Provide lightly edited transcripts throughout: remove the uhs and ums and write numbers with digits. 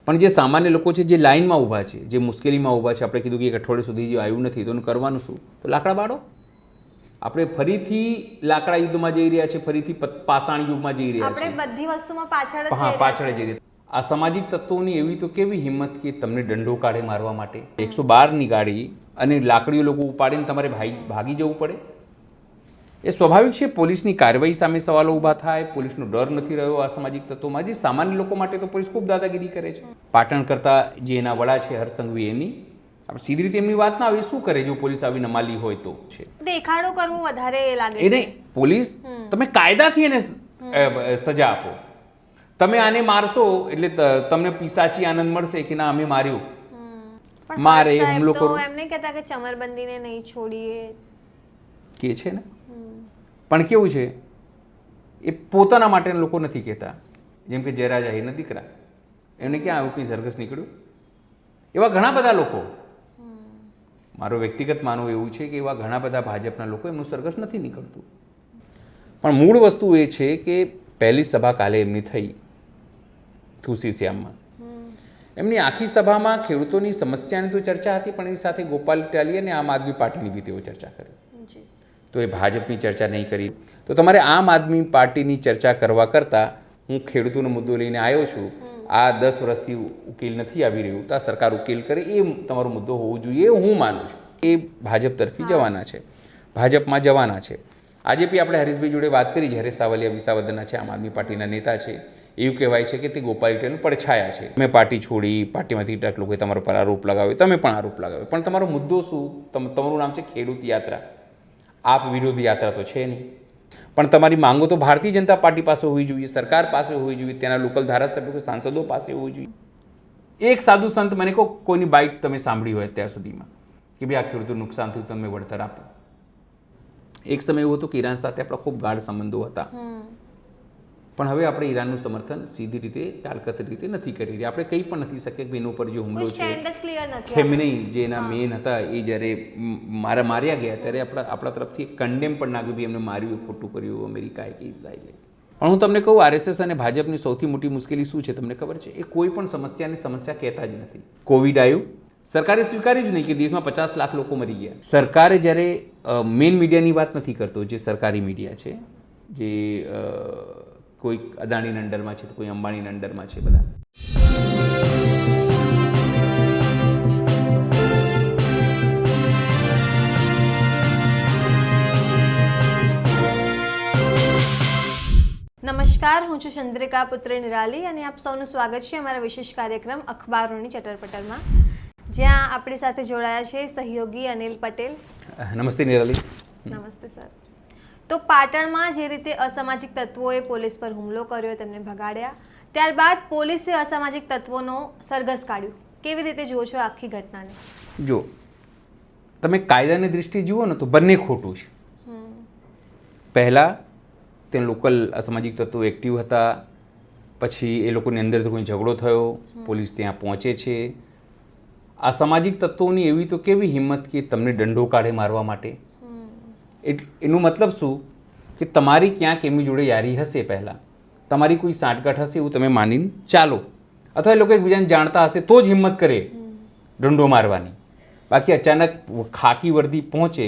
પણ જે સામાન્ય લોકો છે, જે લાઇનમાં ઊભા છે, જે મુશ્કેલીમાં ઊભા છે, આપણે કીધું કે એક અઠવાડિયું સુધી જે આવ્યું નથી તો એનું કરવાનું શું? તો લાકડા બાળો. આપણે ફરીથી લાકડા યુદ્ધમાં જઈ રહ્યા છે, ફરીથી પાષાણ યુગમાં જઈ રહ્યા છે. આપણે બધી વસ્તુમાં પાછળ પાછળ જઈ રહ્યા. આ સામાજિક તત્વોની એવી તો કેવી હિંમત કે તમને દંડો કાઢે મારવા માટે. 112ની ગાડી અને લાકડીઓ લોકો ઉપાડીને તમારે ભાગી જવું પડે. એ સ્વાભાવિક છે. પોલીસની કાર્યવાહી સામે સવાલો ઊભા થાય. પોલીસનો ડર નથી રહ્યો આ સામાજિક તત્વોમાં. જે સામાન્ય લોકો માટે તો પોલીસ ખૂબ દાદાગીરી કરે છે. પાટણ કરતા જે એના વડા છે હરસંઘવી, એની આપણે સીધી રીતે એમની વાત ના આવી, શું કરે જો પોલીસ આવી નમાલી હોય તો છે દેખાડો કરવું વધારે લાગે છે. એ નહીં, પોલીસ તમે કાયદાથી એને સજા આપો. તમે આને મારશો એટલે તમને પિશાચી આનંદ મળશે કે ના અમે માર્યું, મારે હુમલો કરો. એમ નહીં કહેતા કે ચમરબંધીને નહીં છોડીએ કે છે ને, પણ કેવું છે એ પોતાના માટે લોકો નથી કહેતા. જેમ કે જયરાજ આહિરના દીકરા, એમને ક્યાં આવું કંઈ સરઘસ નીકળ્યું. એવા ઘણા બધા લોકો, મારો વ્યક્તિગત માનવું એવું છે કે એવા ઘણા બધા ભાજપના લોકો એમનું સરઘસ નથી નીકળતું. પણ મૂળ વસ્તુ એ છે કે પહેલી સભા કાલે એમની થઈ તુલસીશ્યામમાં. એમની આખી સભામાં ખેડૂતોની સમસ્યાની તો ચર્ચા હતી, પણ એની સાથે ગોપાલ ઇટાલી અને આમ આદમી પાર્ટીની બી તેઓ ચર્ચા કરી. તો એ ભાજપની ચર્ચા નહીં કરી. તો તમારે આમ આદમી પાર્ટીની ચર્ચા કરવા કરતાં હું ખેડૂતોનો મુદ્દો લઈને આવ્યો છું, આ 10 વર્ષથી ઉકેલ નથી આવી રહ્યું, તો આ સરકાર ઉકેલ કરે, એ તમારો મુદ્દો હોવો જોઈએ, એ હું માનું છું. એ ભાજપ તરફી જવાના છે, ભાજપમાં જવાના છે. આજે બી આપણે હરીશભાઈ જોડે વાત કરી છે. હરેશ સાવલિયા વિસાવદરના છે, આમ આદમી પાર્ટીના નેતા છે. એવું કહેવાય છે કે તે ગોપાલ ઇટાલીનો પડછાયા છે. તમે પાર્ટી છોડી, પાર્ટીમાંથી કેટલાક લોકોએ તમારા પર આરોપ લગાવ્યો, તમે પણ આરોપ લગાવ્યો, પણ તમારો મુદ્દો શું? તમારું નામ છે ખેડૂત યાત્રા. આપ વિરોધી યાત્રા તો છે નહીં. પણ તમારી માંગો તો ભારતીય જનતા પાર્ટી પાસે હોવી જોઈએ, સરકાર પાસે હોવી જોઈએ, તેના લોકલ ધારાસભ્યો કે સાંસદો પાસે હોવી જોઈએ. એક સાધુ સંત મને કહો, કોઈની બાઇટ તમે સાંભળી હોય અત્યાર સુધીમાં કે ભાઈ આ ખેડૂતોનું નુકસાન થયું, તમે વળતર આપો. એક સમય એવો હતો કે ઈરાન સાથે આપણા ખૂબ ગાઢ સંબંધો હતા, પણ હવે આપણે ઈરાનનું સમર્થન સીધી રીતે કાલકત રીતે નથી કરી રહ્યા. આપણે કંઈ પણ નથી શકીએ કે એના ઉપર જે હુમલો છે, ખેમનેઈ જે એના મેન હતા, એ જ્યારે માર્યા ગયા ત્યારે આપણા તરફથી કન્ડેમ પણ નાખ્યું, ભાઈ એમને માર્યું, ખોટું કર્યું અમેરિકાએ કે ઇઝરાયલે. પણ હું તમને કહું, આરએસએસ અને ભાજપની સૌથી મોટી મુશ્કેલી શું છે તમને ખબર છે? એ કોઈ પણ સમસ્યા કહેતા જ નથી. કોવિડ આવ્યું, સરકારે સ્વીકાર્યું જ નહીં કે દેશમાં 50 લાખ લોકો મરી ગયા. સરકારે જ્યારે મેઇન મીડિયાની વાત નથી કરતો, જે સરકારી મીડિયા છે, જે કોઈ અદાણીના અંડરમાં છે, કોઈ અંબાણીના અંડરમાં છે, બધા નમસ્કાર, હું છું ચંદ્રિકા પુત્રી નિરાલી અને આપ સૌનું સ્વાગત છે અમારા વિશેષ કાર્યક્રમ અખબારોની ચટરપટરમાં, જ્યાં આપણી સાથે જોડાયા છે સહયોગી અનિલ પટેલ. નમસ્તે નિરાલી. નમસ્તે સર. તો પાટણમાં જે રીતે અસામાજિક તત્વોએ પોલીસ પર હુમલો કર્યો, તેમને ભગાડ્યા, ત્યારબાદ પોલીસે અસામાજિક તત્વોનો સરઘસ કાઢ્યું. કેવી રીતે જુઓ છો આખી ઘટનાને? જો તમે કાયદાની દૃષ્ટિએ જુઓ ને તો બંને ખોટું છે. પહેલાં તે લોકલ અસામાજિક તત્વો એક્ટિવ હતા, પછી એ લોકોની અંદર કોઈ ઝઘડો થયો, પોલીસ ત્યાં પહોંચે છે. આ સામાજિક તત્વોની એવી તો કેવી હિંમત કે તમને દંડો કાઢે મારવા માટે. એનું મતલબ શું કે તમારી ક્યાંક એમની જોડે યારી હશે, પહેલાં તમારી કોઈ સાંઠગાંઠ હશે એવું તમે માનીને ચાલો, અથવા એ લોકો એકબીજાને જાણતા હશે તો જ હિંમત કરે દંડો મારવાની. બાકી અચાનક ખાકી વર્દી પહોંચે,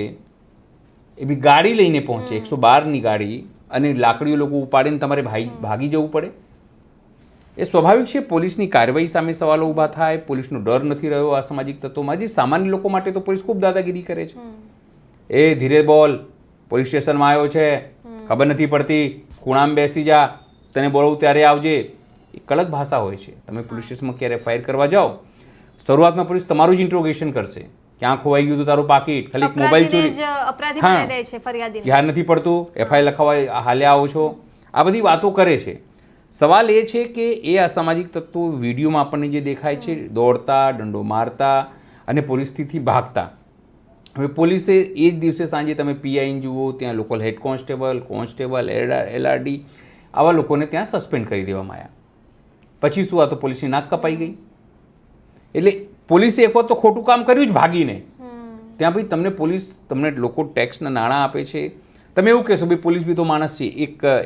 એ બી ગાડી લઈને પહોંચે, 112ની ગાડી, અને લાકડીઓ લોકો ઉપાડીને તમારે ભાગી જવું પડે. એ સ્વાભાવિક છે. પોલીસની કાર્યવાહી સામે સવાલો ઊભા થાય. પોલીસનો ડર નથી રહ્યો આ સામાજિક તત્વોમાં. જે સામાન્ય લોકો માટે તો પોલીસ ખૂબ દાદાગીરી કરે છે. એ ધીરે બોલ, પોલીસ સ્ટેશનમાં આવ્યો છે, ખબર નથી પડતી, ખૂણામાં બેસી જા, તને બોલાવું ત્યારે આવજે. એ કડક ભાષા હોય છે. તમે પોલીસ સ્ટેશનમાં ક્યારે ફાયર કરવા જાઓ, શરૂઆતમાં પોલીસ તમારું જ ઇન્ટ્રોગેશન કરશે. ક્યાં ખોવાઈ ગયું હતું તારું પાકીટ, ખાલી મોબાઈલ ચોરી, ધ્યાન નથી પડતું, એફઆઈઆર લખાવા હાલે આવો છો, આ બધી વાતો કરે છે. સવાલ એ છે કે એ અસામાજિક તત્વો વિડીયોમાં આપણને જે દેખાય છે, દોડતા, દંડો મારતા અને પોલીસથી ભાગતા. હવે પોલીસે એ જ દિવસે સાંજે તમે પીઆઈને જુઓ, ત્યાં લોકલ હેડ કોન્સ્ટેબલ, એલઆરડી, આવા લોકોને ત્યાં સસ્પેન્ડ કરી દેવામાં આવ્યા. પછી શું, આ તો પોલીસની નાક કપાઈ ગઈ. એટલે પોલીસે એક વખત તો ખોટું કામ કર્યું જ ભાગીને. ત્યાં ભાઈ તમને પોલીસ, તમને લોકો ટેક્સના નાણાં આપે છે, તમે એવું કહેશો ભાઈ પોલીસ બી તો માણસ છે.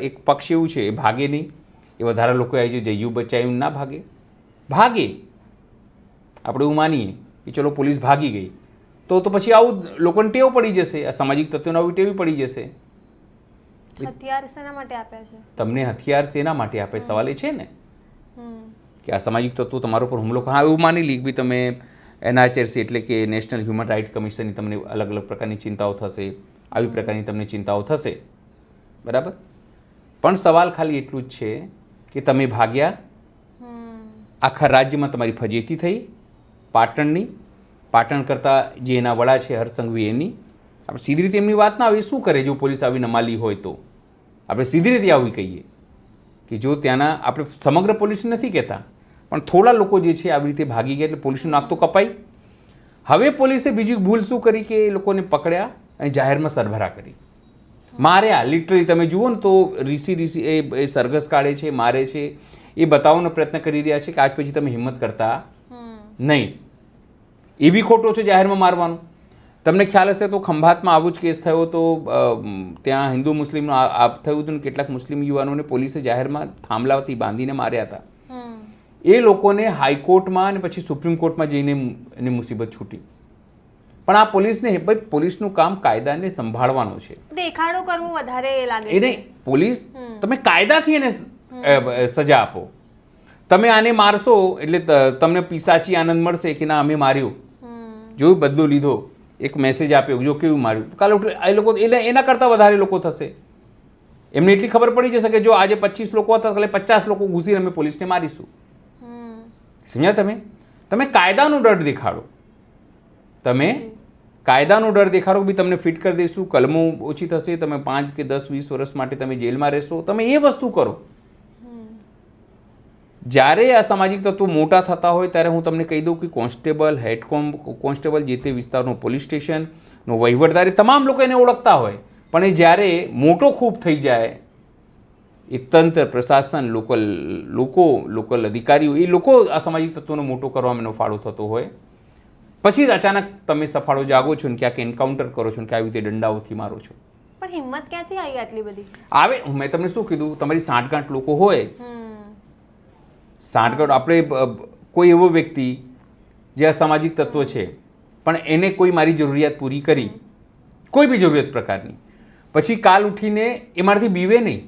એક પક્ષ એવું છે, એ ભાગે નહીં, એ વધારે લોકો આવી જાય, જયું બચાવ્યું ના ભાગે. ભાગે. આપણે એવું માનીએ કે ચલો પોલીસ ભાગી ગઈ તો પછી આવું લોકોને ટેવ પડી જશે, આ સામાજિક તત્વોને આવી ટેવ પડી જશે. હથિયાર શેના માટે આપ્યા છે? તમને હથિયાર શેના માટે આપે? સવાલ એ છે ને કે આ સામાજિક તત્વો તમારા પર હુમલો. હા, એવું માની લી કે ભાઈ તમે NHRC એટલે કે નેશનલ હ્યુમન રાઇટ કમિશનની તમને અલગ અલગ પ્રકારની ચિંતાઓ થશે, આવી પ્રકારની તમને ચિંતાઓ થશે, બરાબર. પણ સવાલ ખાલી એટલું જ છે કે તમે ભાગ્યા, આખા રાજ્યમાં તમારી ફજેતી થઈ, પાટણ કરતાં જે એના વડા છે હરસંઘવી એની, આપણે સીધી રીતે એમની વાત ના આવી. શું કરે જો પોલીસ આવી નમાલી હોય તો? આપણે સીધી રીતે આવી કહીએ કે જો ત્યાંના, આપણે સમગ્ર પોલીસ નથી કહેતા, પણ થોડા લોકો જે છે આવી રીતે ભાગી ગયા એટલે પોલીસનું નાક તો કપાઈ. હવે પોલીસે બીજી ભૂલ શું કરી કે એ લોકોને પકડ્યા અને જાહેરમાં સરભરા કરી, માર્યા. લિટરલી તમે જુઓ ને તો રીસી એ સરઘસ કાઢે છે, મારે છે, એ બતાવવાનો પ્રયત્ન કરી રહ્યા છે કે આજ પછી તમે હિંમત કરતા નહીં. એ બી ખોટો છે જાહેરમાં મારવાનું. તમને ખ્યાલ હશે તો ખંભાતમાં આવું જ કેસ થયો તો ત્યાં હિન્દુ મુસ્લિમનું થયું હતું ને કેટલાક મુસ્લિમ યુવાનોને પોલીસે જાહેરમાં થાંભલાથી બાંધીને માર્યા હતા. એ લોકોને હાઈકોર્ટમાં અને પછી સુપ્રીમ કોર્ટમાં જઈને એની મુસીબત છૂટી. પણ આ પોલીસને, ભાઈ પોલીસનું કામ કાયદાને સંભાળવાનું છે. દેખાડો કરવો વધારે લાગે છે. એને પોલીસ, તમે કાયદાથી એને સજા આપો. તમે આને મારશો એટલે તમને પિસાચી આનંદ મળશે કે ના અમે માર્યું, જોયું, બદલો લીધો, એક મેસેજ આપ્યો, જો કેવું માર્યું. કાલે એ લોકો એના કરતાં વધારે લોકો થશે. એમને એટલી ખબર પડી જશે કે જો આજે 25 લોકો હતા કાલે 50 લોકો ઘૂસીને અમે પોલીસને મારીશું. સમજ્યા તમે? તમે કાયદાનો ડર દેખાડો. તમે કાયદાનો ડર દેખાડો કે તમને ફિટ કરી દઈશું, કલમો ઓછી થશે, તમે 5 કે 10 20 વર્ષ માટે તમે જેલમાં રહેશો. તમે એ વસ્તુ કરો. જ્યારે આ સામાજિક તત્વો મોટા થતા હોય ત્યારે હું તમને કહી દઉં કે કોન્સ્ટેબલ, હેડ કોન્સ્ટેબલ, જે તે વિસ્તારનું પોલીસ સ્ટેશનનો વહીવટદાર, તમામ લોકો એને ઓળખતા હોય. પણ એ જ્યારે મોટો ખૂબ થઈ જાય, એ તંત્ર, પ્રશાસન, લોકલ અધિકારીઓ, એ લોકો આ સામાજિક તત્વોને મોટો કરવામાં એનો ફાળો થતો હોય, પછી અચાનક તમે સફાળો જાગો છો ને ક્યાંક એન્કાઉન્ટર કરો છો ને કે આવી રીતે દંડાઓથી મારો છો. પણ હિંમત ક્યાંથી આવી આટલી બધી? આવે, મેં તમને શું કીધું, તમારી સાંઠગાંઠ લોકો હોય, સાંઠગાંઠ. આપણે કોઈ એવો વ્યક્તિ જે આ સામાજિક તત્વ છે પણ એને કોઈ મારી જરૂરિયાત પૂરી કરી, કોઈ બી જરૂરિયાત પ્રકારની, પછી કાલ ઉઠીને એ મારાથી બીવે નહીં.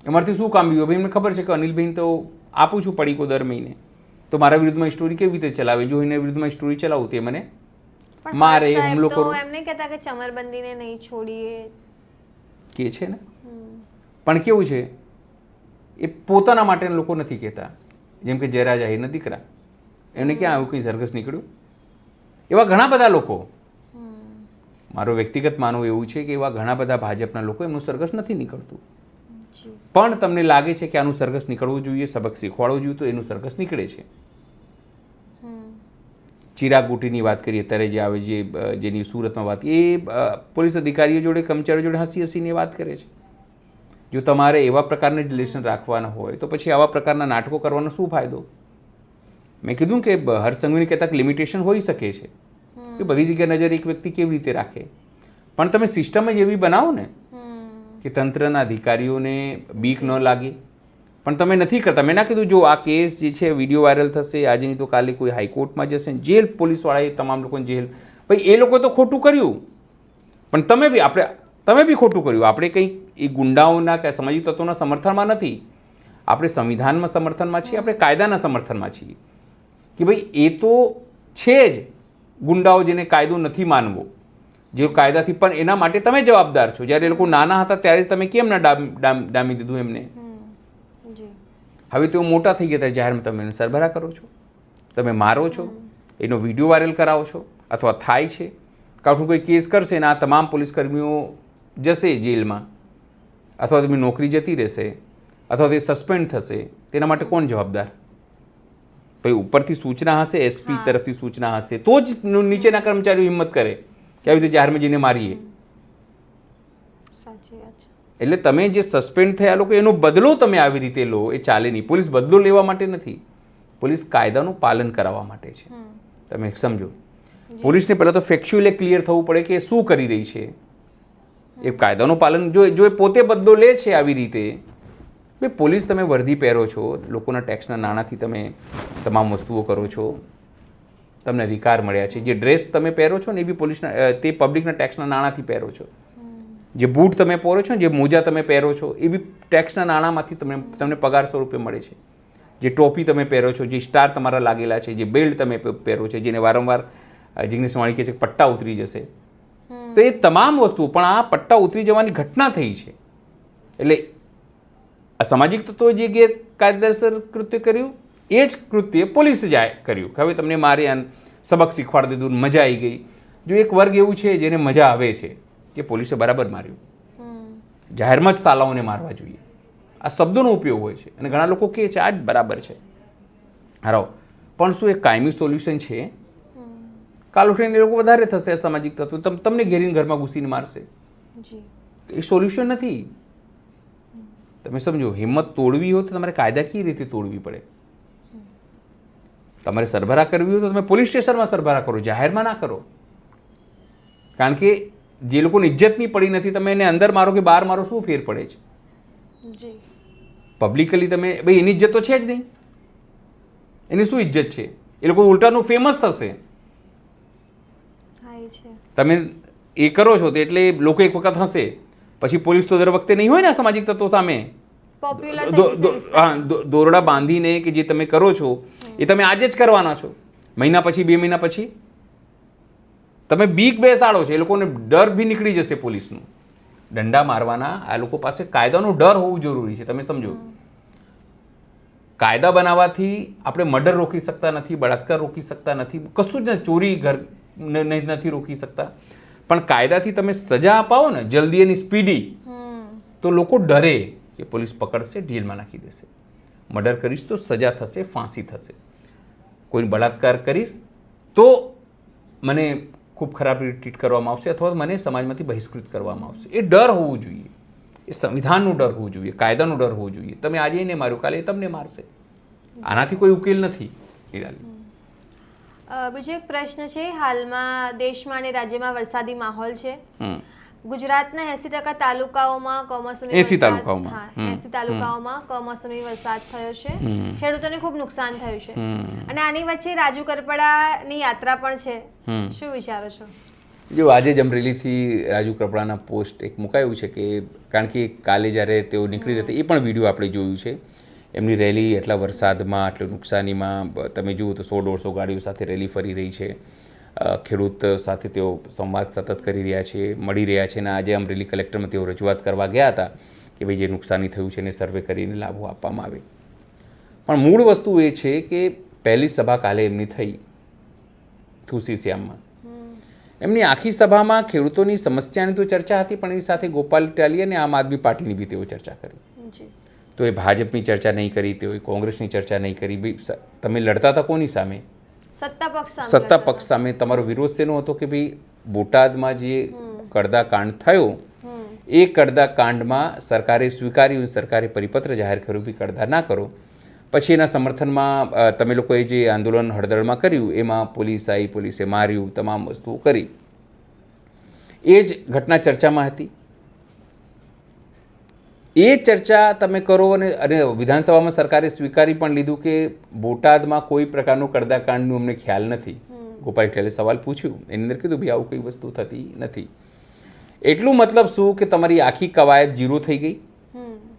એમાંથી શું કામ બીવે? ભાઈ મને ખબર છે કે અનિલભાઈને તો આપું છું પડીકો દર મહિને, તો મારા વિરુદ્ધમાં સ્ટોરી કેવી રીતે ચલાવે? જો એના વિરુદ્ધમાં સ્ટોરી ચલાવું તે મને મારે, હુમલો કરો. એમ નહીં કહેતા કે ચમરબંધીને નહીં છોડીએ કે છે ને, પણ કેવું છે એ પોતાના માટે લોકો નથી કહેતા. જેમ કે જયરાજ આહિરના દીકરા, એમને ક્યાં આવું કંઈ સરઘસ નીકળ્યું? એવા ઘણા બધા લોકો, મારો વ્યક્તિગત માનવું એવું છે કે એવા ઘણા બધા ભાજપના લોકો, એમનું સરઘસ નથી નીકળતું. પણ તમને લાગે છે કે આનું સરઘસ નીકળવું જોઈએ, સબક શીખવાડવું જોઈએ, તો એનું સરઘસ નીકળે છે. ચિરાગ ગુટીની વાત કરીએ અત્યારે જે આવે, જેની સુરતમાં વાત, એ પોલીસ અધિકારીઓ જોડે, કર્મચારીઓ જોડે હસીને વાત કરે છે. જો તમારે એવા પ્રકારના રિલેશન રાખવાના હોય તો પછી આવા પ્રકારના નાટકો કરવાનો શું ફાયદો? મેં કીધું કે હરસંઘવીને કહેતા લિમિટેશન હોઈ શકે છે કે બધી જગ્યાએ નજર એક વ્યક્તિ કેવી રીતે રાખે, પણ તમે સિસ્ટમ જ એવી બનાવો ને કે તંત્રના અધિકારીઓને બીક ન લાગે. પણ તમે નથી કરતા. મેં ના કીધું જો આ કેસ જે છે વિડીયો વાયરલ થશે આજે નહીં તો કાલે કોઈ હાઈકોર્ટમાં જશે, જેલ, પોલીસવાળાએ તમામ લોકોને જેલ. ભાઈ એ લોકોએ તો ખોટું કર્યું, પણ તમે બી ખોટું કર્યું. આપણે કંઈ એ ગુંડાઓના કે સામાજિક તત્વોના સમર્થનમાં નથી, આપણે સંવિધાનમાં સમર્થનમાં છીએ, આપણે કાયદાના સમર્થનમાં છીએ કે ભાઈ એ તો છે જ ગુંડાઓ જેને કાયદો નથી માનવો, જે કાયદાથી, પણ એના માટે તમે જવાબદાર છો. જ્યારે એ લોકો નાના હતા ત્યારે જ તમે કેમ ના ડામી દીધું એમને? હવે તેઓ મોટા થઈ ગયા ત્યારે જાહેરમાં તમે એને સરભરા કરો છો, તમે મારો છો, એનો વિડીયો વાયરલ કરાવો છો, અથવા થાય છે. કાંઠું કોઈ કેસ કરશે ને આ તમામ પોલીસકર્મીઓ જશે જેલમાં, અથવા તેમની નોકરી જતી રહેશે, અથવા તે સસ્પેન્ડ થશે, તેના માટે કોણ જવાબદાર? ભાઈ ઉપરથી સૂચના હશે, એસપી તરફથી સૂચના હશે, તો જ નીચેના કર્મચારીઓ હિંમત કરે કે આવી રીતે જાહેરમાં જઈને મારીએ. એટલે તમે જે સસ્પેન્ડ થયા લોકો એનો બદલો તમે આવી રીતે લો, એ ચાલે નહીં. પોલીસ બદલો લેવા માટે નથી, પોલીસ કાયદાનું પાલન કરાવવા માટે છે. તમે સમજો, પોલીસને પહેલાં તો ફેક્ચ્યુઅલી ક્લિયર થવું પડે કે શું કરી રહી છે. એ કાયદાનું પાલન જો એ પોતે બદલો લે છે આવી રીતે, ભાઈ પોલીસ તમે વર્દી પહેરો છો, લોકોના ટેક્સના નાણાંથી તમે તમામ વસ્તુઓ કરો છો, તમને અધિકાર મળ્યા છે. જે ડ્રેસ તમે પહેરો છો ને એ બી પોલીસના તે પબ્લિકના ટેક્સના નાણાંથી પહેરો છો. જે બૂટ તમે પહેરો છો, જે મોજા તમે પહેરો છો એ બી ટેક્સના નાણાંમાંથી તમને પગાર સ્વરૂપે મળે છે. જે ટોપી તમે પહેરો છો, જે સ્ટાર તમારા લાગેલા છે, જે બેલ્ટ તમે પહેરો છો, જેને વારંવાર જિગ્નેશ વાણી કહે છે કે પટ્ટા ઉતરી જશે, તો એ તમામ વસ્તુ પણ આ પટ્ટા ઉતરી જવાની ઘટના થઈ છે. એટલે અસામાજિક તત્વો જે ગેરકાયદેસર કૃત્ય કર્યું એ જ કૃત્ય પોલીસે કર્યું. હવે તમને મારે સબક શીખવાડી દીધું, મજા આવી ગઈ. જો એક વર્ગ એવું છે જેને મજા આવે છે કે પોલીસે બરાબર માર્યું, જાહેરમાં જ સાલાઓને મારવા જોઈએ, આ શબ્દોનો ઉપયોગ હોય છે અને ઘણા લોકો કહે છે આ જ બરાબર છે. હારો પણ શું એ કાયમી સોલ્યુશન છે? કાલ ઉઠીને એ લોકો વધારે થશે અસામાજિક તત્વો, તમને ઘેરીને ઘરમાં ઘૂસીને મારશે. એ સોલ્યુશન નથી. તમે સમજો, હિંમત તોડવી હોય તો તમારે કાયદાકીય રીતે તોડવી પડે. તમારે સરભરા કરવી હોય તો તમે પોલીસ સ્ટેશનમાં સરભરા કરો, જાહેરમાં ના કરો. કારણ કે જે લોકોને ઇજ્જત નહીં પડી નથી, તમે એને અંદર મારો કે બહાર મારો, શું ફેર પડે છે? પબ્લિકલી તમે ભાઈ એની ઇજ્જત તો છે જ નહીં. એની શું ઇજ્જત છે? એ લોકો ઉલટાનું ફેમસ થશે. તમે એ કરો છો તો એટલે લોકો એક વખત હશે, પછી પોલીસ તો દર વખતે નહીં હોય ને સામાજિક તત્વો સામે દોરડા બાંધીને કે જે તમે કરો છો એ તમે આજે જ કરવાના છો. મહિના પછી, 2 મહિના પછી તમે બીક બેસાડો છો, એ લોકોને ડર બી નીકળી જશે પોલીસનું. દંડા મારવાના આ લોકો પાસે કાયદાનો ડર હોવું જરૂરી છે. તમે સમજો, કાયદા બનાવવાથી આપણે મર્ડર રોકી શકતા નથી, બળાત્કાર રોકી શકતા નથી, કશું જ ચોરી ઘર નથી રોકી શકતા. પણ કાયદાથી તમે સજા અપાવો ને જલ્દી અને સ્પીડી, તો લોકો ડરે કે પોલીસ પકડશે, જેલમાં નાખી દેશે. મર્ડર કરીશ તો સજા થશે, ફાંસી થશે. કોઈ બળાત્કાર કરીશ તો મને ખૂબ ખરાબ રીતે ટ્રીટ કરવામાં આવશે અથવા મને સમાજમાંથી બહિષ્કૃત કરવામાં આવશે. એ ડર હોવું જોઈએ. એ સંવિધાનનો ડર હોવું જોઈએ, કાયદાનો ડર હોવો જોઈએ. તમે આજે એને માર્યું, કાલે તમને મારશે. આનાથી કોઈ ઉકેલ નથી. બીજો એક પ્રશ્ન છે, હાલમાં દેશમાં અને રાજ્યમાં વરસાદી માહોલ છે. ગુજરાતના 80% તાલુકાઓમાં કમોસમી 80 તાલુકાઓમાં કમોસમી વરસાદ થયો છે. ખેડૂતોને ખૂબ નુકસાન થયું છે અને આની વચ્ચે રાજુ કરપડાની યાત્રા પણ છે. શું વિચારો છો? જો આજે જ અમરેલીથી રાજુ કરપડાના પોસ્ટ એક મુકાયું છે કે કારણ કે કાલે જ્યારે તેઓ નીકળી હતા એ પણ વિડીયો આપણે જોયું છે. એમની રેલી એટલા વરસાદમાં, આટલું નુકસાનીમાં તમે જુઓ તો 100-150 ગાડીઓ સાથે રેલી ફરી રહી છે. ખેડૂત સાથે તેઓ સંવાદ સતત કરી રહ્યા છે, મળી રહ્યા છે. અને આજે અમરેલી કલેક્ટરમાં તેઓ રજૂઆત કરવા ગયા હતા કે ભાઈ જે નુકસાની થયું છે એને સર્વે કરીને લાભો આપવામાં આવે. પણ મૂળ વસ્તુ એ છે કે પહેલી સભા કાલે એમની થઈ તુલસીશ્યામમાં. એમની આખી સભામાં ખેડૂતોની સમસ્યાની તો ચર્ચા હતી, પણ એની સાથે ગોપાલ ઇટાલિયા અને આમ આદમી પાર્ટીની બી તેઓ ચર્ચા કરી. તો એ ભાજપની ચર્ચા નહીં કરી, તેઓએ કોંગ્રેસની ચર્ચા નહીં કરી. તમે લડતા હતા કોની સામે? સત્તા પક્ષ સામે. તમારો વિરોધ શેનો હતો કે ભાઈ બોટાદમાં જે કડદા કાંડ થયો એ કડદા કાંડમાં સરકારે સ્વીકાર્યું, સરકારે પરિપત્ર જાહેર કર્યું કે કડદા ના કરો. પછી એના સમર્થનમાં તમે લોકોએ જે આંદોલન હળદળમાં કર્યું એમાં પોલીસ આવી, પોલીસે માર્યું, તમામ વસ્તુઓ કરી. એ જ ઘટના ચર્ચામાં હતી. એ ચર્ચા તમે કરો અને વિધાનસભામાં સરકારે સ્વીકારી પણ લીધું કે બોટાદમાં કોઈ પ્રકારનો કડદાકાંડનું અમને ખ્યાલ નથી. ગોપાલ ઇટાલિયાએ સવાલ પૂછ્યું, એની અંદર કીધું ભાઈ આવું કઈ વસ્તુ થતી નથી. એટલું મતલબ શું કે તમારી આખી કવાયત ઝીરો થઈ ગઈ.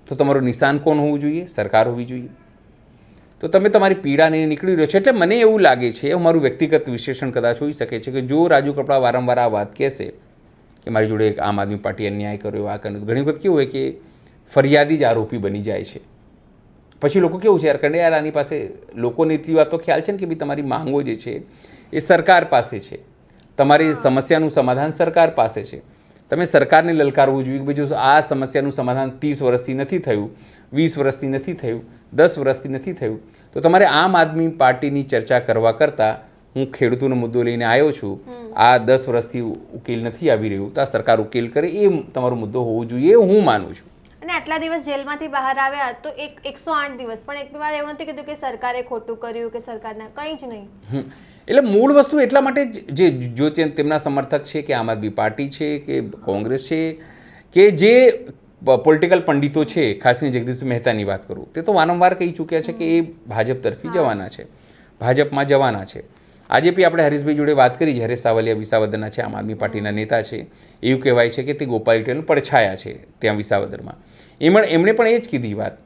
તો તમારું નિશાન કોણ હોવું જોઈએ? સરકાર હોવી જોઈએ. તો તમે તમારી પીડાને નીકળી રહ્યો છો. એટલે મને એવું લાગે છે, મારું વ્યક્તિગત વિશ્લેષણ કદાચ હોઈ શકે છે કે જો રાજુ કરપડા વારંવાર આ વાત કહેશે કે મારી જોડે એક આમ આદમી પાર્ટી અન્યાય કર્યો, આ કર્યું, ઘણી વખત કેવું હોય કે ફરિયાદી જ આરોપી બની જાય છે. પછી લોકો કેવું છે યાર કંડે યાર આની પાસે લોકોને એટલી વાત તો ખ્યાલ છે ને કે ભાઈ તમારી માંગો જે છે એ સરકાર પાસે છે, તમારી સમસ્યાનું સમાધાન સરકાર પાસે છે. તમે સરકારને લલકારવું જોઈએ કે ભાઈ જો આ સમસ્યાનું સમાધાન 30 વર્ષથી નથી થયું, 20 વર્ષથી નથી થયું, 10 વર્ષથી નથી થયું, તો તમારે આમ આદમી પાર્ટીની ચર્ચા કરવા કરતાં હું ખેડૂતોનો મુદ્દો લઈને આવ્યો છું, આ 10 વર્ષથી ઉકેલ નથી આવી રહ્યું, તો આ સરકાર ઉકેલ કરે એ તમારો મુદ્દો હોવો જોઈએ, હું માનું છું. અને આટલા દિવસ જેલમાંથી બહાર આવ્યા તો 108 દિવસ પણ એક વાર એવું નથી કીધું કે સરકારે ખોટું કર્યું કે સરકારના કંઈ જ નહીં. એટલે મૂળ વસ્તુ એટલા માટે જે જો તેમના સમર્થક છે કે આમ આદમી પાર્ટી છે કે કોંગ્રેસ છે કે જે પોલિટિકલ પંડિતો છે, ખાસ કરીને જગદીશ મહેતાની વાત કરું, તે તો વારંવાર કહી ચૂક્યા છે કે એ ભાજપ તરફી જવાના છે, ભાજપમાં જવાના છે. આજે બી આપણે હરીશભાઈ જોડે વાત કરી છે, હરેશ સાવલિયા વિસાવદરના છે, આમ આદમી પાર્ટીના નેતા છે. એવું કહેવાય છે કે તે ગોપાલ ઇટાલિયાનું પડછાયા છે ત્યાં વિસાવદરમાં. એમણે પણ એ જ કીધી વાત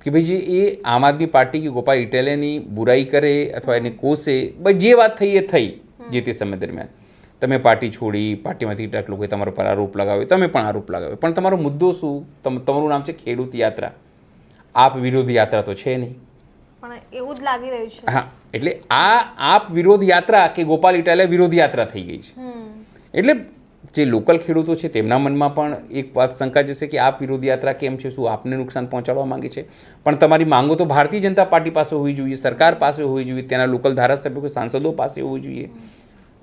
કે ભાઈ જે એ આમ આદમી પાર્ટી કે ગોપાલ ઇટાલિયાની બુરાઈ કરે અથવા એને કોસે, ભાઈ જે વાત થઈ એ થઈ જે તે સમય દરમિયાન. તમે પાર્ટી છોડી, પાર્ટીમાંથી કેટલાક લોકોએ તમારા પર આરોપ લગાવ્યો, તમે પણ આરોપ લગાવ્યો, પણ તમારો મુદ્દો શું? તમારું નામ છે ખેડૂત યાત્રા, આપ વિરોધ યાત્રા તો છે નહીં. પણ એવું જ લાગી રહ્યું છે. હા, એટલે આ આપ વિરોધ યાત્રા કે ગોપાલ ઇટાલિયા વિરોધ યાત્રા થઈ ગઈ છે. એટલે જે લોકલ ખેડૂતો છે તેમના મનમાં પણ એક વાત શંકા જશે કે આપ વિરોધ યાત્રા કેમ છે, શું આપને નુકસાન પહોંચાડવા માંગે છે? પણ તમારી માંગો તો ભારતીય જનતા પાર્ટી પાસે હોવી જોઈએ, સરકાર પાસે હોવી જોઈએ, ત્યાંના લોકલ ધારાસભ્યો કે સાંસદો પાસે હોવી જોઈએ,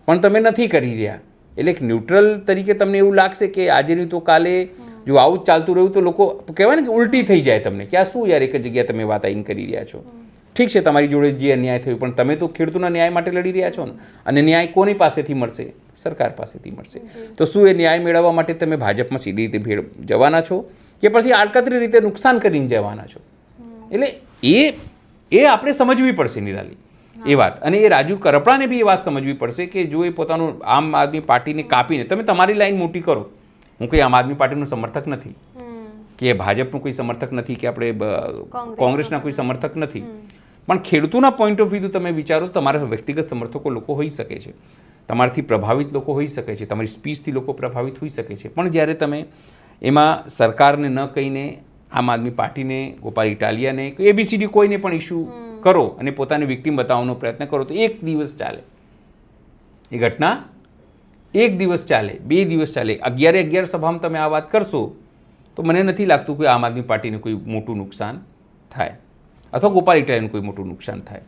પણ તમે નથી કરી રહ્યા. એટલે એક ન્યુટ્રલ તરીકે તમને એવું લાગશે કે આજે નહીં તો કાલે જો આવું જ ચાલતું રહ્યું તો લોકો કહેવાય ને કે ઉલટી થઈ જાય તમને કે આ શું યાર એક જ જગ્યાએ તમે વાત આવીને કરી રહ્યા છો. ઠીક છે, તમારી જોડે જે અન્યાય થયો, પણ તમે તો ખેડૂતોના ન્યાય માટે લડી રહ્યા છો ને, અને ન્યાય કોની પાસેથી મળશે? સરકાર પાસેથી મળશે. તો શું એ ન્યાય મેળવવા માટે તમે ભાજપમાં સીધી રીતે જવાના છો કે પછી આડકતરી રીતે નુકસાન કરીને જવાના છો? એટલે એ આપણે સમજવી પડશે નિરાલી એ વાત. અને એ રાજુ કરપડાને બી એ વાત સમજવી પડશે કે જો એ પોતાનું આમ આદમી પાર્ટીને કાપીને તમે તમારી લાઈન મોટી કરો. હું કોઈ આમ આદમી પાર્ટીનું સમર્થક નથી કે ભાજપનું કોઈ સમર્થક નથી કે આપણે કોંગ્રેસના કોઈ સમર્થક નથી, પણ ખેડૂતોના પોઈન્ટ ઓફ વ્યૂ તમે વિચારો તો તમારા વ્યક્તિગત સમર્થકો લોકો હોઈ શકે છે, તમારાથી પ્રભાવિત લોકો હોઈ શકે છે, તમારી સ્પીચથી લોકો પ્રભાવિત હોઈ શકે છે, પણ જ્યારે તમે એમાં સરકારને ન કહીને આમ આદમી પાર્ટીને, ગોપાલ ઇટાલિયાને, ABCD કોઈને પણ ઇસ્યુ કરો અને પોતાની વિક્ટીમ બતાવવાનો પ્રયત્ન કરો તો એક દિવસ ચાલે એ ઘટના, એક દિવસ ચાલે, 2 દિવસ ચાલે. 11 સભામાં તમે આ વાત કરશો તો મને નથી લાગતું કે આમ આદમી પાર્ટીને કોઈ મોટું નુકસાન થાય અથવા ગોપાલ ઇટાલિયાને કોઈ મોટું નુકસાન થાય.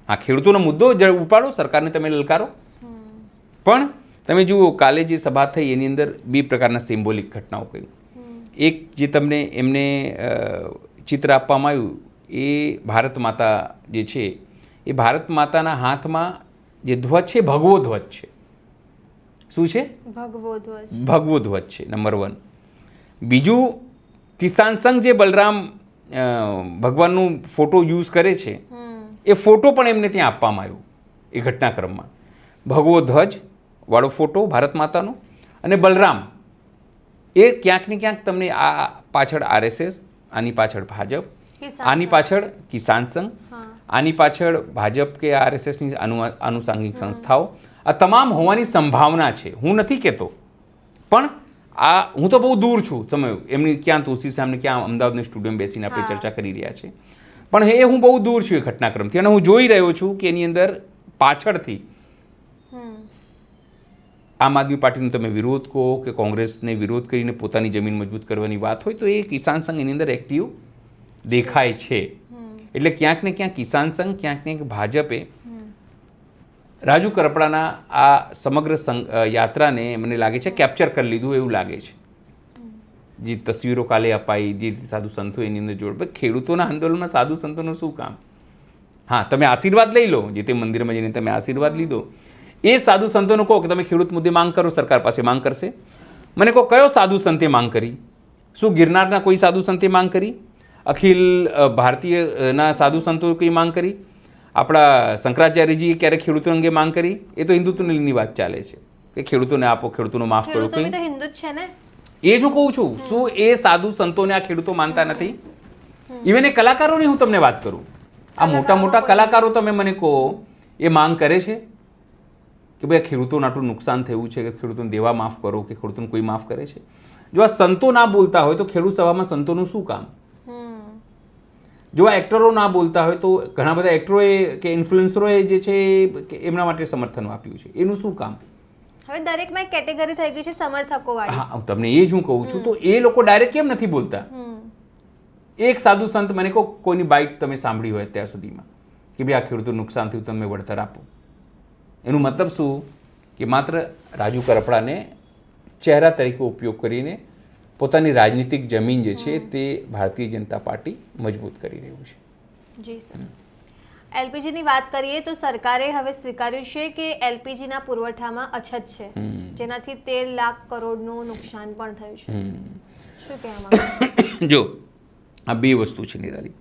હા, ખેડૂતોનો મુદ્દો ઉપાડો, સરકારને તમે લલકારો, પણ તમે જુઓ કાલે જે સભા થઈ એની અંદર 2 પ્રકારના સિમ્બોલિક ઘટનાઓ કહ્યું. એક જે તમને એમને ચિત્ર આપવામાં આવ્યું એ ભારત માતા જે છે એ ભારત માતાના હાથમાં જે ધ્વજ છે ભગવો ધ્વજ છે. શું છે? ભગવો ધ્વજ. ભગવો ધ્વજ છે નંબર 1. બીજું, કિસાન સંઘ જે બલરામ ભગવાનનું ફોટો યુઝ કરે છે એ ફોટો પણ એમને ત્યાં આપવામાં આવ્યો એ ઘટનાક્રમમાં. ભગવો ધ્વજ વાળો ફોટો ભારત માતાનો અને બલરામ એ ક્યાંક ને ક્યાંક તમને આ પાછળ RSS, આની પાછળ ભાજપ, આની પાછળ કિસાન સંઘ, આની પાછળ ભાજપ કે RSSની આનુષાંગિક સંસ્થાઓ, આ તમામ હોવાની સંભાવના છે. હું નથી કહેતો, પણ હું તો બહુ દૂર છું સમય એમની ક્યાં તુલસી સામે ક્યાં અમદાવાદની સ્ટુડિયોમાં બેસીને આપણે ચર્ચા કરી રહ્યા છીએ, પણ હું બહુ દૂર છું એ ઘટનાક્રમથી અને હું જોઈ રહ્યો છું કે એની અંદર પાછળથી આમ આદમી પાર્ટીનો તમે વિરોધ કહો કે કોંગ્રેસને વિરોધ કરીને પોતાની જમીન મજબૂત કરવાની વાત હોય તો એ કિસાન સંઘ એની અંદર એક્ટિવ દેખાય છે. એટલે ક્યાંક ને ક્યાંક કિસાન સંઘ, ક્યાંક ને ક્યાંક ભાજપે રાજુ કરપડાના આ સમગ્ર યાત્રાને મને લાગે છે કેપ્ચર કરી લીધું એવું લાગે છે. જે તસવીરો કાલે અપાઈ, જે સાધુ સંતો એની અંદર જોડ, ખેડૂતોના આંદોલનમાં સાધુ સંતોનું શું કામ? હા, તમે આશીર્વાદ લઈ લો, જે તે મંદિરમાં જઈને તમે આશીર્વાદ લીધો, એ સાધુ સંતોને કહો કે તમે ખેડૂત મુદ્દે માંગ કરો, સરકાર પાસે માંગ કરશે. મને કહો કયો સાધુ સંતે માંગ કરી? શું ગિરનારના કોઈ સાધુ સંતે માંગ કરી? અખિલ ભારતીયના સાધુ સંતો કોઈ માંગ કરી? આપણા શંકરાચાર્યજીએ ક્યારેક ખેડૂતો અંગે માંગ કરી? એ તો હિન્દુત્વની વાત ચાલે છે કે ખેડૂતોને આપો, ખેડૂતોનો માફ કરો. ખેડૂતો હિન્દુ જ છે ને, એ જો કહું છું. શું એ સાધુ સંતોને આ ખેડૂતો માનતા નથી? ઇવન એ કલાકારોની હું તમને વાત કરું, આ મોટા મોટા કલાકારો તમે મને કહો એ માંગ કરે છે કે ભાઈ ખેડૂતોને આટલું નુકસાન થયું છે કે ખેડૂતોને દેવા માફ કરો કે ખેડૂતોને કોઈ માફ કરે છે? જો આ સંતો ના બોલતા હોય તો ખેડૂત સભામાં સંતોનું શું કામ? જો આ એક્ટરો ના બોલતા હોય તો ઘણા બધા એક્ટરોએ કે ઇન્ફ્લુએન્સરોએ જે છે એમના માટે સમર્થન આપ્યું છે, એનું શું કામ? હવે દરેકમાં એક કેટેગરી થઈ ગઈ છે સમર્થકો વાળી. હા, તમને એ જ હું કહું છું. તો એ લોકો ડાયરેક્ટ કેમ નથી બોલતા? એક સાધુ સંત મને કહો કોઈની બાઇટ તમે સાંભળી હોય અત્યાર સુધીમાં કે ભાઈ આ ખેડૂતોને નુકસાન થયું, તમે વળતર આપો? એનું મતલબ શું કે માત્ર રાજુ કરપડાને ચહેરા તરીકે ઉપયોગ કરીને પોતાની રાજનીતિક જમીન જે છે તે ભારતીય જનતા પાર્ટી મજબૂત કરી રહ્યું છે. જી સર. LPGની વાત કરીએ તો સરકારે હવે સ્વીકાર્યું છે કે LPGના પુરવઠામાં અછત છે, જેનાથી 13 લાખ કરોડનું નુકસાન પણ થયું છે. શું કહેવા માંગો? જો આ બે વસ્તુ છે નિરાલી.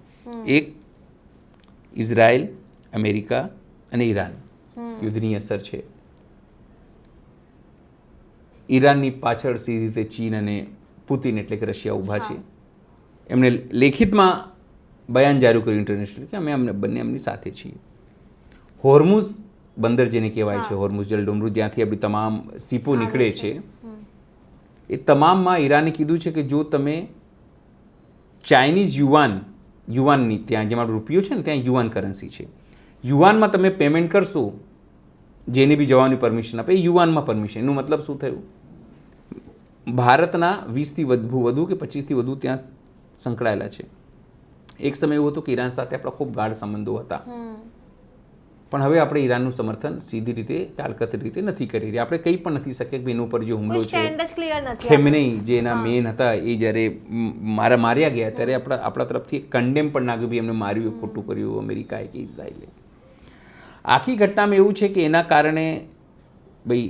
એક ઇઝરાયલ, અમેરિકા અને ઈરાન યુદ્ધની અસર છે. ઈરાનની પાછળ સીધી રીતે ચીન અને પુતિન એટલે કે રશિયા ઊભા છે. એમણે લેખિતમાં બયાન જારી કર્યું ઇન્ટરનેશનલ કે અમે બંને એમની સાથે છીએ. હોર્મુઝ બંદર જેને કહેવાય છે, હોર્મુઝ જલડોમરું, જ્યાંથી આપણી તમામ સીપો નીકળે છે, એ તમામમાં ઈરાને કીધું છે કે જો તમે ચાઇનીઝ યુવાનની ત્યાં જેમાં રૂપિયો છે ને ત્યાં યુવાન કરન્સી છે, યુવાનમાં તમે પેમેન્ટ કરશો, જેને બી જવાની પરમિશન આપે એ યુવાનમાં પરમિશન. એનું મતલબ શું થયું? ભારતના 20થી વધુ કે 25થી વધુ ત્યાં સંકળાયેલા છે. એક સમય એવો હતો કે ઈરાન સાથે આપણા ખૂબ ગાઢ સંબંધો હતા, પણ હવે આપણે ઈરાનનું સમર્થન સીધી રીતે કાલકતરી રીતે નથી કરી રહ્યા. આપણે કંઈ પણ નથી શકીએ કે એના ઉપર જે હુમલો છે, ખેમનેઈ જે એના મેન હતા એ જ્યારે માર્યા ગયા ત્યારે આપણા તરફથી કન્ડેમ પણ ના ગયું, એમને માર્યું, ખોટું કર્યું અમેરિકાએ કે ઇઝરાયલે. આખી ઘટનામાં એવું છે કે એના કારણે ભાઈ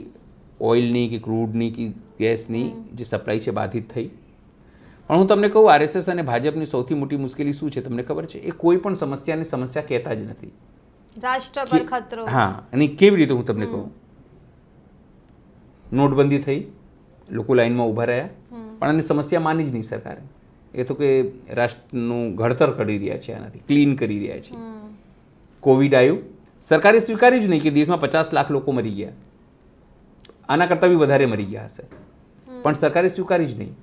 ઓઇલની કે ક્રૂડની કે ગેસની જે સપ્લાય છે બાધિત થઈ. પણ હું તમને કહું, આરએસએસ અને ભાજપની સૌથી મોટી મુશ્કેલી શું છે તમને ખબર છે? એ કોઈ પણ સમસ્યા કહેતા જ નથી. રાષ્ટ્ર પર ખતરો. હા, અને કેવી રીતે હું તમને કહું, નોટબંધી થઈ, લોકો લાઈનમાં ઊભા રહ્યા, પણ આની સમસ્યા માની જ નહીં સરકારે. એ તો કે રાષ્ટ્રનું ઘડતર કરી રહ્યા છે, આનાથી ક્લીન કરી રહ્યા છે. કોવિડ આવ્યું, સરકારે સ્વીકાર્યું જ નહીં કે દેશમાં 50 લાખ લોકો મરી ગયા, આના કરતાં બી વધારે મરી ગયા હશે, પણ સરકારે સ્વીકાર્યું જ નહીં.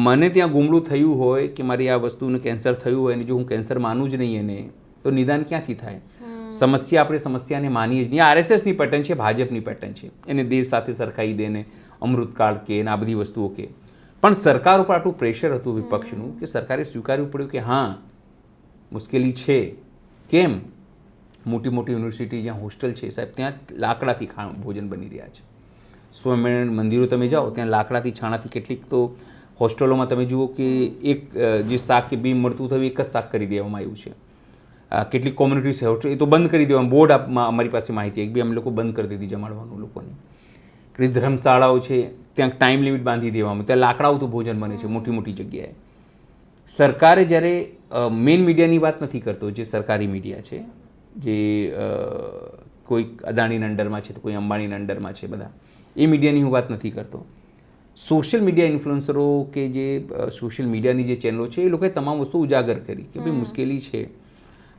મને ત્યાં ગુમડું થયું હોય કે મારી આ વસ્તુને કેન્સર થયું હોય અને જો હું કેન્સર માનું જ નહીં એને, તો નિદાન ક્યાંથી થાય? આપણે સમસ્યાને માનીએ જ નહીં. આરએસએસની પેટર્ન છે, ભાજપની પેટર્ન છે, એને દેશ સાથે સરખાઈ દેને અમૃતકાળ કે આ બધી વસ્તુઓ કે. પણ સરકાર ઉપર આટલું પ્રેશર હતું વિપક્ષનું કે સરકારે સ્વીકારવું પડ્યું કે હા મુશ્કેલી છે. કેમ? મોટી મોટી યુનિવર્સિટી જ્યાં હોસ્ટેલ છે સાહેબ, ત્યાં લાકડાથી ભોજન બની રહ્યા છે. સ્વામિનારાયણ મંદિરો તમે જાઓ ત્યાં લાકડાથી છાણાથી, કેટલીક તો હોસ્ટેલોમાં તમે જુઓ કે એક જે શાક કે બી મળતું થયું એક જ શાક કરી દેવામાં આવ્યું છે. કેટલીક કોમ્યુનિટી છે હોસ્ટેલ એ તો બંધ કરી દેવામાં, બોર્ડ અમારી પાસે માહિતી એક બી અમે લોકો બંધ કરી દીધી જમાડવાનું લોકોને. કેટલીક ધર્મશાળાઓ છે ત્યાં ટાઈમ લિમિટ બાંધી દેવામાં, ત્યાં લાકડાઓથી ભોજન બને છે મોટી મોટી જગ્યાએ. સરકારે જ્યારે મેઇન મીડિયાની વાત નથી કરતો, જે સરકારી મીડિયા છે, જે કોઈક અદાણીના અંડરમાં છે તો કોઈ અંબાણીના અંડરમાં છે, બધા એ મીડિયાની હું વાત નથી કરતો. સોશિયલ મીડિયા ઇન્ફ્લુઅન્સરો કે જે સોશિયલ મીડિયાની જે ચેનલો છે એ લોકોએ તમામ વસ્તુ ઉજાગર કરી કે ભાઈ મુશ્કેલી છે.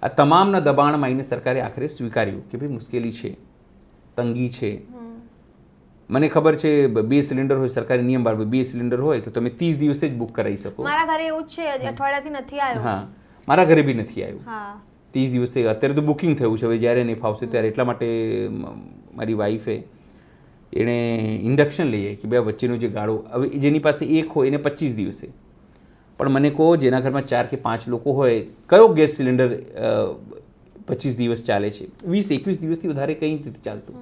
આ તમામના દબાણમાં આવીને સરકારે આખરે સ્વીકાર્યું કે ભાઈ મુશ્કેલી છે, તંગી છે. મને ખબર છે 2 સિલિન્ડર હોય, સરકારી નિયમ બાર 2 સિલિન્ડર હોય તો તમે 30 દિવસે જ બુક કરાવી શકો. મારા ઘરે એવું જ છે, અઠવાડિયાથી નથી આવ્યો. હા, મારા ઘરે બી નથી આવ્યું 30 દિવસે. અત્યારે તો બુકિંગ થયું છે, હવે જ્યારે નહીં ફાવશે ત્યારે. એટલા માટે મારી વાઈફે એણે ઇન્ડક્શન લઈએ કે બે વચ્ચેનો જે ગાળો, હવે જેની પાસે એક હોય એને 25 દિવસે, પણ મને કહો જેના ઘરમાં 4 કે 5 લોકો હોય, કયો ગેસ સિલિન્ડર 25 દિવસ ચાલે છે? 20-21 દિવસથી વધારે કંઈ નથી ચાલતું.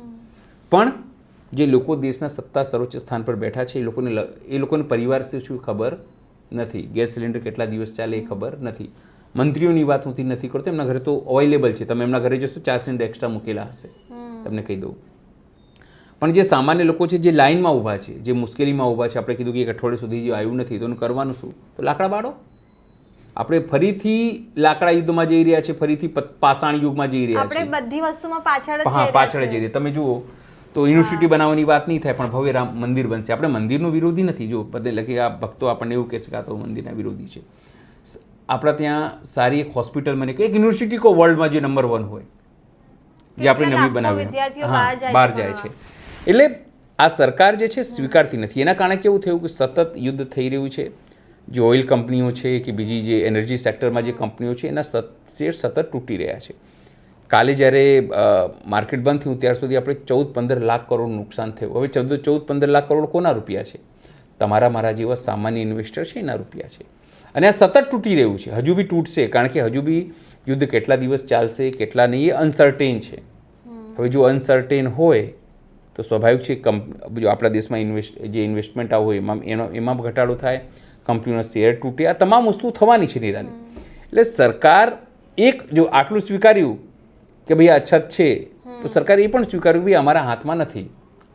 પણ જે લોકો દેશના સત્તા સર્વોચ્ચ સ્થાન પર બેઠા છે એ લોકોને પરિવાર શું ખબર નથી, ગેસ સિલિન્ડર કેટલા દિવસ ચાલે એ ખબર નથી. મંત્રીઓની વાત હું નથી કરતો, એમના ઘરે તો અવેલેબલ છે, તમે એમના ઘરે જશો 4 સિલિન્ડર એક્સ્ટ્રા મૂકેલા હશે, તમને કહી દઉં. પણ જે સામાન્ય લોકો છે, જે લાઇનમાં ઊભા છે, જે મુશ્કેલીમાં ઊભા છે, આપણે કીધું કે 1 અઠવાડિયા સુધી જે આવ્યું નથી તો એનું કરવાનું શું? તો લાકડા બાળો. આપણે ફરીથી લાકડા યુદ્ધમાં જઈ રહ્યા છે, ફરીથી પાષાણ યુગમાં જઈ રહ્યા છે. આપણે બધી વસ્તુમાં પાછળ જઈ રહ્યા. તમે જુઓ તો યુનિવર્સિટી બનાવવાની વાત નહીં થાય, પણ ભવ્ય રામ મંદિર બનશે. આપણે મંદિરનો વિરોધી નથી. જો બધે લખી આ ભક્તો આપણને એવું કહેશે કે આ તો મંદિરના વિરોધી છે. આપણા ત્યાં સારી એક હોસ્પિટલ મને કે એક યુનિવર્સિટી કો વર્લ્ડમાં જે નંબર 1 હોય, જે આપણે નવી બનાવી બહાર જાય છે. એટલે આ સરકાર જે છે સ્વીકારતી નથી. એના કારણે કેવું થયું કે સતત યુદ્ધ થઈ રહ્યું છે. જે ઓઇલ કંપનીઓ છે કે બીજી જે એનર્જી સેક્ટરમાં જે કંપનીઓ છે એના શેર સતત તૂટી રહ્યા છે. કાલે જ્યારે માર્કેટ બંધ થયું ત્યાર સુધી આપણે 14-15 લાખ કરોડ નુકસાન થયું. હવે 14-15 લાખ કરોડ કોના રૂપિયા છે? તમારા મારા જેવા સામાન્ય ઇન્વેસ્ટર છે એના રૂપિયા છે. અને આ સતત તૂટી રહ્યું છે, હજુ બી તૂટશે, કારણ કે હજુ બી યુદ્ધ કેટલા દિવસ ચાલશે કેટલા નહીં એ અનસર્ટેન છે. હવે જો અનસર્ટેન હોય તો સ્વાભાવિક છે જો આપણા દેશમાં જે ઇન્વેસ્ટમેન્ટ હોય એમાં ઘટાડો થાય, કંપનીઓના શેર તૂટે, આ તમામ વસ્તુ થવાની છે નિરાની. એટલે સરકાર જો આટલું સ્વીકાર્યું કે ભાઈ અછત છે, તો સરકારે એ પણ સ્વીકાર્યું ભાઈ અમારા હાથમાં નથી,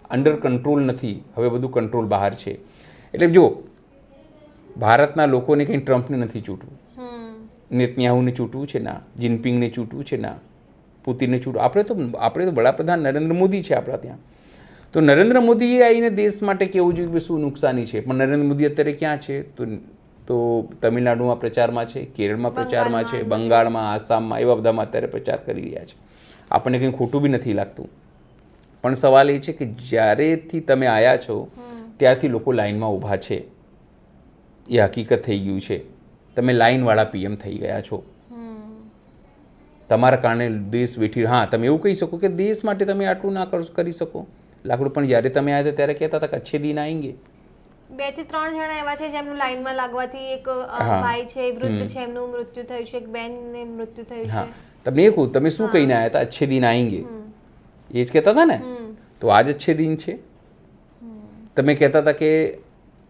અંડર કંટ્રોલ નથી, હવે બધું કંટ્રોલ બહાર છે. એટલે જો ભારતના લોકોને કંઈ ટ્રમ્પને નથી ચૂંટવું, નેતન્યાહુને ચૂંટવું છે ના, જિનપિંગને ચૂંટવું છે ના, પુતિનને ચૂંટવું. આપણે તો વડાપ્રધાન નરેન્દ્ર મોદી છે આપણા ત્યાં. તો નરેન્દ્ર મોદીએ આવીને દેશ માટે કહેવું જોઈએ કે શું નુકસાની છે. પણ નરેન્દ્ર મોદી અત્યારે ક્યાં છે? તો તમિલનાડુમાં પ્રચારમાં છે, કેરળમાં પ્રચારમાં છે, બંગાળમાં, આસામમાં, એવા બધામાં અત્યારે પ્રચાર કરી રહ્યા છે. આપણને કંઈ ખોટું બી નથી લાગતું. પણ સવાલ એ છે કે જ્યારેથી તમે આવ્યા છો ત્યારથી લોકો લાઇનમાં ઊભા છે. એ હકીકત થઈ ગયું છે. તમે લાઇનવાળા પીએમ થઈ ગયા છો. તમારા કારણે દેશ બેઠી. હા, તમે એવું કહી શકો કે દેશ માટે તમે આટલું ના કરી શકો લાકડું, પણ જ્યારે તમે આવ્યા ત્યારે કહેતા હતા કે અચ્છે દિન આएंगे. 2 થી 3 જણા એવા છે જેમનું લાઈનમાં લાગવાથી એક ભાઈ છે, વૃદ્ધ છે, એમનું મૃત્યુ થયું છે, એક બેનને મૃત્યુ થયું હા, છે. તમને એ કહું, તમે શું કહીને આવ્યા હતા? અચ્છે દિન આएंगे, એ જ કહેતા હતા ને. તો આજ અચ્છે દિન છે. તમે કહેતા હતા કે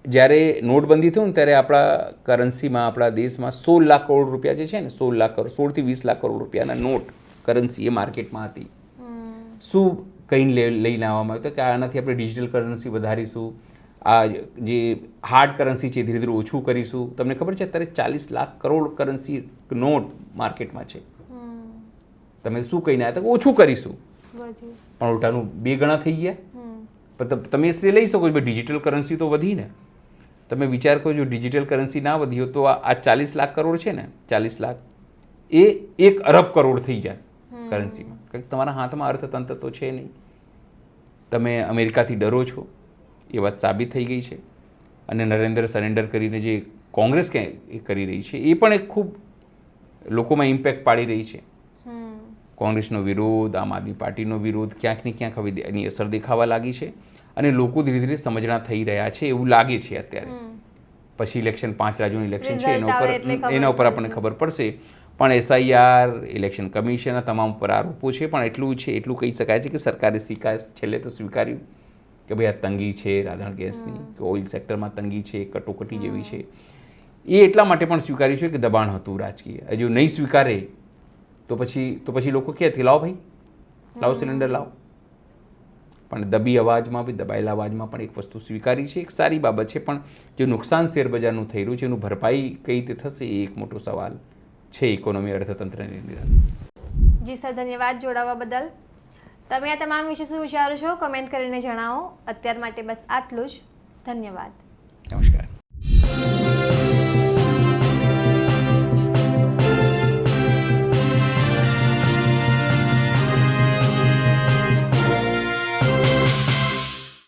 જ્યારે નોટબંધી થયું ને ત્યારે આપણા કરન્સીમાં, આપણા દેશમાં 16 લાખ કરોડ રૂપિયા જે છે ને, 16 થી 20 લાખ કરોડ રૂપિયાના નોટ કરન્સી એ માર્કેટમાં હતી. શું કહીને લઈને આવવામાં આવ્યું કે આનાથી આપણે ડિજિટલ કરન્સી વધારીશું, આ જે હાર્ડ કરન્સી છે ધીરે ધીરે ઓછું કરીશું. તમને ખબર છે અત્યારે 40 લાખ કરોડ કરન્સી નોટ માર્કેટમાં છે. તમે શું કહીને આવ્યા હતા કે ઓછું કરીશું, પણ ઉલટાનું 2 ગણા થઈ ગયા. પણ તમે શ્રેય લઈ શકો છો, ડિજિટલ કરન્સી તો વધી ને. તમે વિચાર કરો, જો ડિજિટલ કરન્સી ના વધી હોય તો આ 40 લાખ કરોડ છે ને, 40 લાખ એ 1 અરબ કરોડ થઈ જાય કરન્સીમાં. કારણ કે તમારા હાથમાં અર્થતંત્ર તો છે નહીં. તમે અમેરિકાથી ડરો છો, એ વાત સાબિત થઈ ગઈ છે. અને નરેન્દ્ર સરેન્ડર કરીને જે કોંગ્રેસ કરી રહી છે એ પણ એક ખૂબ લોકોમાં ઇમ્પેક્ટ પાડી રહી છે. કોંગ્રેસનો વિરોધ, આમ આદમી પાર્ટીનો વિરોધ ક્યાંક ને ક્યાંક હવે એની અસર દેખાવા લાગી છે. અને લોકો ધીરે ધીરે સમજણા થઈ રહ્યા છે એવું લાગે છે અત્યારે. પછી ઇલેક્શન, 5 રાજ્યોનું ઇલેક્શન છે, એના ઉપર આપણને ખબર પડશે. પણ એસઆઈઆર, ઇલેક્શન કમિશનના તમામ ઉપર આરોપો છે. પણ એટલું કહી શકાય છે કે સરકારે છેલ્લે તો સ્વીકાર્યું કે ભાઈ આ તંગી છે રાંધણ ગેસની, કે ઓઇલ સેક્ટરમાં તંગી છે, કટોકટી જેવી છે. એ એટલા માટે પણ સ્વીકાર્યું છે કે દબાણ હતું રાજકીય. જો નહીં સ્વીકારે તો પછી લોકો ક્યાંથી લાવો ભાઈ, લાવો સિલિન્ડર લાવો. પણ દબાયેલા અવાજમાં પણ એક વસ્તુ સ્વીકારી છે, એક સારી બાબત છે. પણ જે નુકસાન શેરબજારનું થઈ રહ્યું છે એનું ભરપાઈ કઈ રીતે થશે એ એક મોટો સવાલ છે ઇકોનોમી, અર્થતંત્રની અંદર. જી સર, ધન્યવાદ જોડાવા બદલ. તમે આ તમામ વિશે શું વિચારો છો કમેન્ટ કરીને જણાવો. અત્યાર માટે બસ આટલું જ. ધન્યવાદ.